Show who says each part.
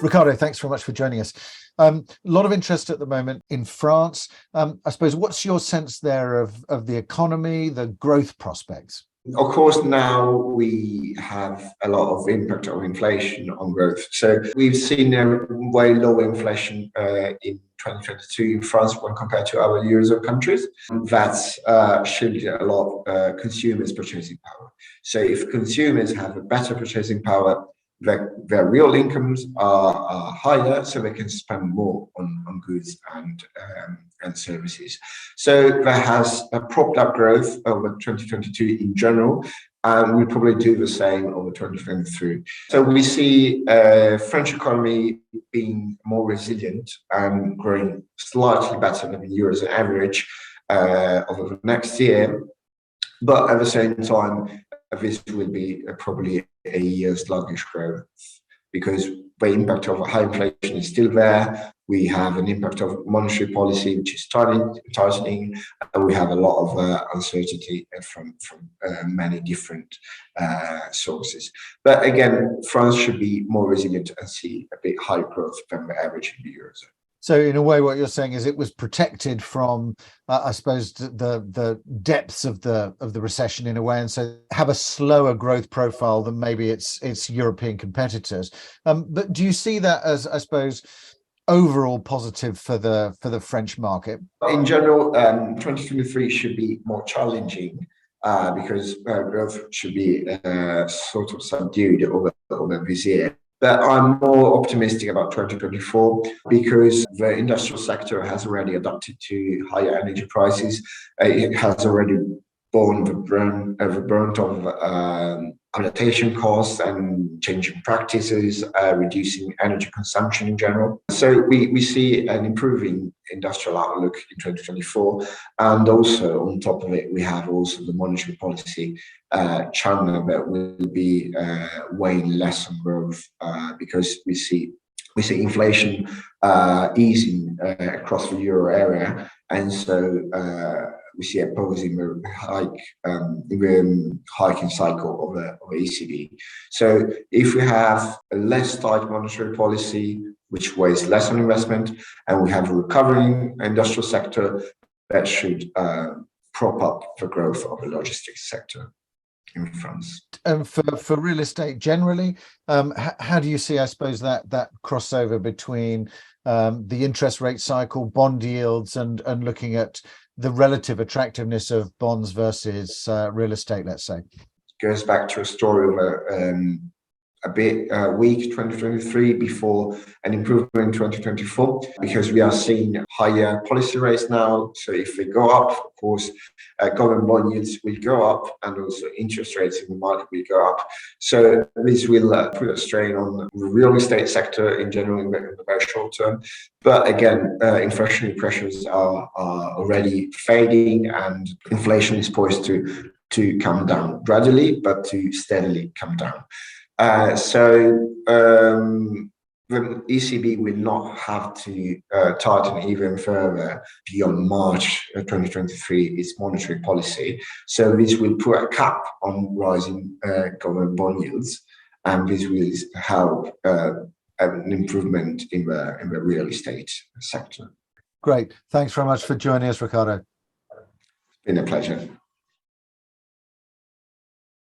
Speaker 1: Riccardo, thanks very much for joining us. A lot of interest at the moment in France. I suppose, what's your sense there of the economy, the growth prospects?
Speaker 2: Of course, now we have a lot of impact of inflation on growth. So we've seen a way lower inflation in 2022 in France when compared to other Eurozone countries. That's shielded a lot of consumers' purchasing power. So if consumers have a better purchasing power, their real incomes are higher, so they can spend more on goods and services. So that has propped up growth over 2022 in general, and we'll probably do the same over 2023. So we see French economy being more resilient and growing slightly better than the Eurozone average over the next year. But at the same time, this will be probably a year's sluggish growth because the impact of high inflation is still there. We have an impact of monetary policy, which is tightening, and we have a lot of uncertainty from many different sources. But again, France should be more resilient and see a bit higher growth than the average in the Eurozone.
Speaker 1: So in a way, what you're saying is it was protected from, I suppose, the depths of the recession in a way, and so have a slower growth profile than maybe its European competitors. But do you see that as, I suppose, overall positive for the French market?
Speaker 2: In general, 2023 should be more challenging because growth should be sort of subdued over this year. But I'm more optimistic about 2024 because the industrial sector has already adapted to higher energy prices. It has already borne the brunt of adaptation costs and changing practices, reducing energy consumption in general. So we see an improving industrial outlook in 2024. And also on top of it, we have also the monetary policy channel that will be weighing less on growth because we see inflation easing across the euro area. And so we see a pause in the hiking cycle of the ECB. So if we have a less tight monetary policy, which weighs less on investment, and we have a recovering industrial sector, that should prop up the growth of the logistics sector in France.
Speaker 1: And for real estate generally, how do you see, I suppose, that crossover between the interest rate cycle, bond yields, and looking at the relative attractiveness of bonds versus real estate, let's say?
Speaker 2: Goes back to a story of a bit weak 2023 before an improvement in 2024, because we are seeing higher policy rates now. So if they go up, of course, government bond yields will go up, and also interest rates in the market will go up. So this will put a strain on the real estate sector in general in the very short term. But again, inflationary pressures are already fading, and inflation is poised to come down gradually, but to steadily come down. So the ECB will not have to tighten even further beyond March 2023 its monetary policy. So this will put a cap on rising government bond yields, and this will help an improvement in the real estate sector.
Speaker 1: Great. Thanks very much for joining us, Riccardo.
Speaker 2: It's been a pleasure.